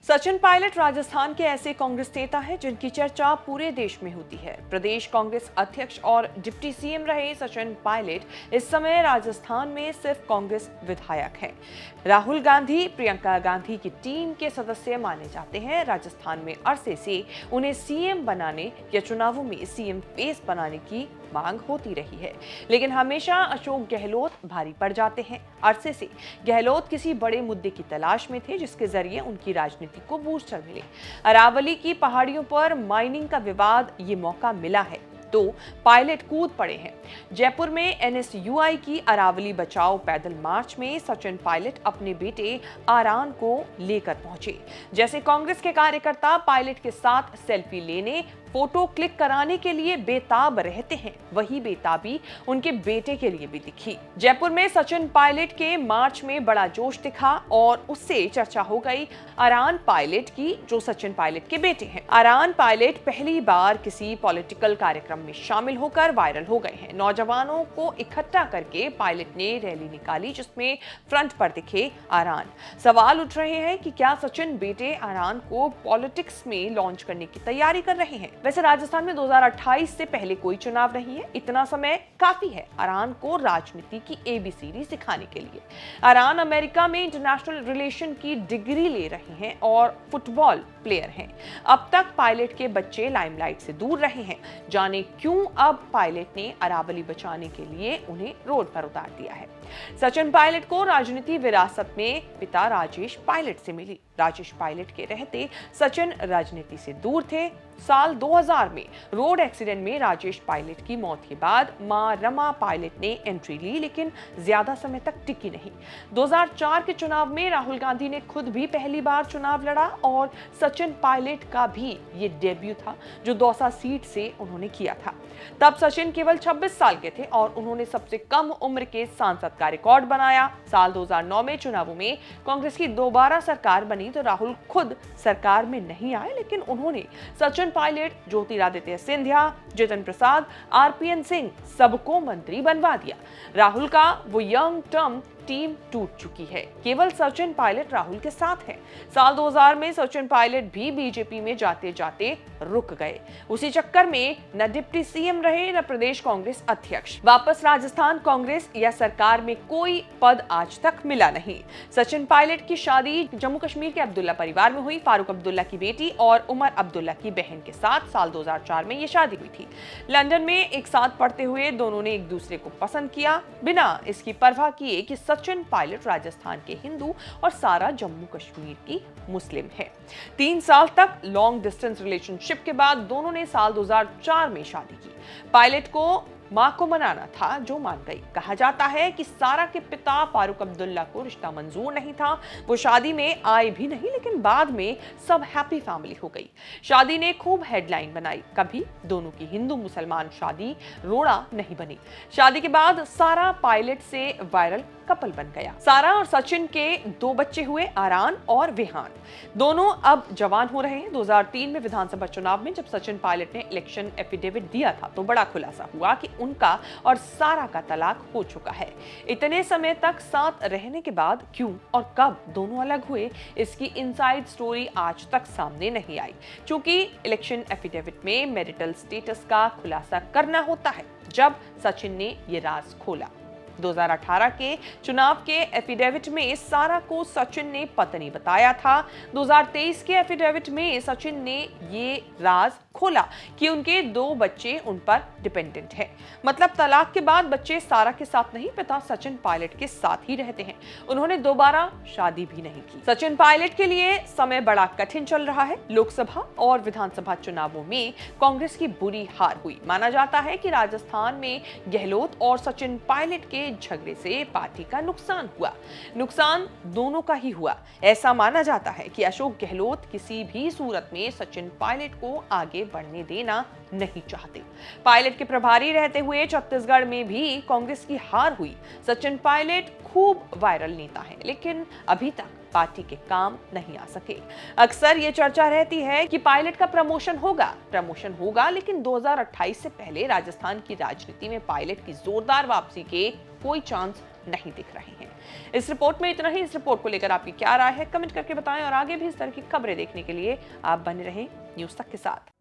सचिन पायलट राजस्थान के ऐसे कांग्रेस नेता हैं जिनकी चर्चा पूरे देश में होती है। प्रदेश कांग्रेस अध्यक्ष और डिप्टी सीएम रहे सचिन पायलट इस समय राजस्थान में सिर्फ कांग्रेस विधायक हैं। राहुल गांधी, प्रियंका गांधी की टीम के सदस्य माने जाते हैं। राजस्थान में अरसे से उन्हें सीएम बनाने या चुनावों में सीएम फेस बनाने की मांग होती रही है, लेकिन हमेशा अशोक गहलोत भारी पड़ जाते हैं। अरसे से गहलोत किसी बड़े मुद्दे की तलाश में थे जिसके जरिए उनकी राजनीति को बूस्टर मिले। अरावली की पहाड़ियों पर माइनिंग का विवाद ये मौका मिला है तो पायलट कूद पड़े हैं। जयपुर में एनएसयूआई की अरावली बचाओ पैदल मार्च में सचिन पायलट अपने बेटे आरान को लेकर पहुंचे। जैसे कांग्रेस के कार्यकर्ता पायलट के साथ सेल्फी लेने, फोटो क्लिक कराने के लिए बेताब रहते हैं, वही बेताबी उनके बेटे के लिए भी दिखी। जयपुर में सचिन पायलट के मार्च में बड़ा जोश दिखा और उससे चर्चा हो गई आरान पायलट की, जो सचिन पायलट के बेटे हैं। आरान पायलट पहली बार किसी पॉलिटिकल कार्यक्रम में शामिल होकर वायरल हो गए हैं। नौजवानों को इकट्ठा करके पायलट ने रैली निकाली जिसमें फ्रंट पर दिखे आरान। सवाल उठ रहे हैं कि क्या सचिन बेटे आरान को पॉलिटिक्स में लॉन्च करने की तैयारी कर रहे हैं। वैसे राजस्थान में 2028 से पहले कोई चुनाव नहीं है, इतना समय काफी है आरान को राजनीति की एबीसीडी सिखाने के लिए। आरान अमेरिका में इंटरनेशनल रिलेशन की डिग्री ले रहे हैं और फुटबॉल प्लेयर हैं। अब तक पायलट के बच्चे लाइमलाइट से दूर रहे हैं। जाने क्यों अब पायलट ने अरावली बचाने के लिए उन्हें रोड पर उतार दिया है। सचिन पायलट को राजनीति विरासत में पिता राजेश पायलट से मिली। राजेश पायलट के रहते सचिन राजनीति से दूर थे। साल 2000 में रोड एक्सीडेंट में राजेश पायलट की मौत के बाद मां रमा पायलट ने एंट्री ली, लेकिन ज्यादा समय तक टिकी नहीं। 2004 के चुनाव में राहुल गांधी ने खुद भी पहली बार चुनाव लड़ा और सचिन पायलट का भी ये डेब्यू था जो दौसा सीट से उन्होंने किया था। तब सचिन केवल 26 साल के थे और उन्होंने सबसे कम उम्र के सांसद का रिकॉर्ड बनाया। साल 2009 में चुनावों में कांग्रेस की दोबारा सरकार बनी तो राहुल खुद सरकार में नहीं आए, लेकिन उन्होंने सचिन पायलट, ज्योतिरादित्य सिंधिया, जितिन प्रसाद, आरपीएन सिंह सबको मंत्री बनवा दिया। राहुल का वो यंग टर्म टीम टूट चुकी है। केवल सचिन पायलट राहुल के साथ है। साल 2000 में सचिन पायलट भी बीजेपी में जाते जाते रुक गए। उसी चक्कर में न डिप्टी सीएम रहे न प्रदेश कांग्रेस अध्यक्ष। वापस राजस्थान कांग्रेस या सरकार में कोई पद आज तक मिला नहीं। सचिन पायलट की शादी जम्मू कश्मीर के अब्दुल्ला परिवार में हुई। फारूक अब्दुल्ला की बेटी और उमर अब्दुल्ला की बहन के साथ साल 2004 में ये शादी हुई थी। लंदन में एक साथ पढ़ते हुए दोनों ने एक दूसरे को पसंद किया, बिना इसकी परवाह किए कि सचिन पायलट राजस्थान के हिंदू और सारा जम्मू कश्मीर की मुस्लिम है। 3 साल तक लॉन्ग डिस्टेंस रिलेशनशिप के बाद दोनों ने साल 2004 में शादी की। पायलट को मां को मनाना था जो मान गई। कहा जाता है कि सारा के पिता फारूक अब्दुल्ला को रिश्ता मंजूर नहीं था, वो शादी में आए भी नहीं, लेकिन बाद में सब हैप्पी फैमिली हो गई। शादी ने खूब हेडलाइन बनाई। कभी दोनों की हिंदू मुसलमान शादी रोड़ा नहीं बनी। शादी के बाद सारा पायलट से वायरल कपल बन गया। सारा और सचिन के 2 बच्चे हुए, आरान और विहान। दोनों अब जवान हो रहे हैं। 2003 में विधानसभा चुनाव में जब सचिन पायलट ने इलेक्शन एफिडेविट दिया था तो बड़ा खुलासा हुआ कि उनका और सारा का तलाक हो चुका है। इतने समय तक साथ रहने के बाद क्यों और कब दोनों अलग हुए, इसकी इनसाइड स्टोरी आज तक सामने नहीं आई। क्योंकि इलेक्शन एफिडेविट में मैरिटल स्टेटस का खुलासा करना होता है। जब सचिन ने ये राज खोला 2018 के चुनाव के एफिडेविट में सारा को सचिन ने पत्नी बताया था। 2023 के एफिडेविट में सचिन ने ये राज खोला कि उनके 2 बच्चे उन पर डिपेंडेंट हैं। मतलब तलाक के बाद बच्चे सारा के साथ नहीं, पिता सचिन पायलट के साथ ही रहते हैं। उन्होंने दोबारा शादी भी नहीं की। सचिन पायलट के लिए समय बड़ा कठिन चल रहा है। लोकसभा और विधानसभा चुनावों में कांग्रेस की बुरी हार हुई। माना जाता है कि राजस्थान में गहलोत और सचिन पायलट के झगड़े से पार्टी का नुकसान हुआ। नुकसान दोनों का ही हुआ। ऐसा माना जाता है कि अशोक गहलोत किसी भी सूरत में सचिन पायलट को आगे बढ़ने देना नहीं चाहते। पायलट के प्रभारी रहते हुए छत्तीसगढ़ में भी कांग्रेस की हार हुई। सचिन पायलट खूब वायरल नेता हैं, लेकिन अभी तक पार्टी के काम नहीं आ सके। अक्सर ये चर्चा रहती है कि पायलट का प्रमोशन होगा, लेकिन 2028 से पहले राजस्थान की राजनीति में पायलट की जोरदार वापसी के कोई चांस नहीं दिख रहे हैं। इस रिपोर्ट में इतना ही। इस रिपोर्ट को लेकर आपकी क्या राय है, कमेंट करके बताएं और आगे भी इस तरह की खबरें देखने के लिए आप बने रहें न्यूज़ तक के साथ।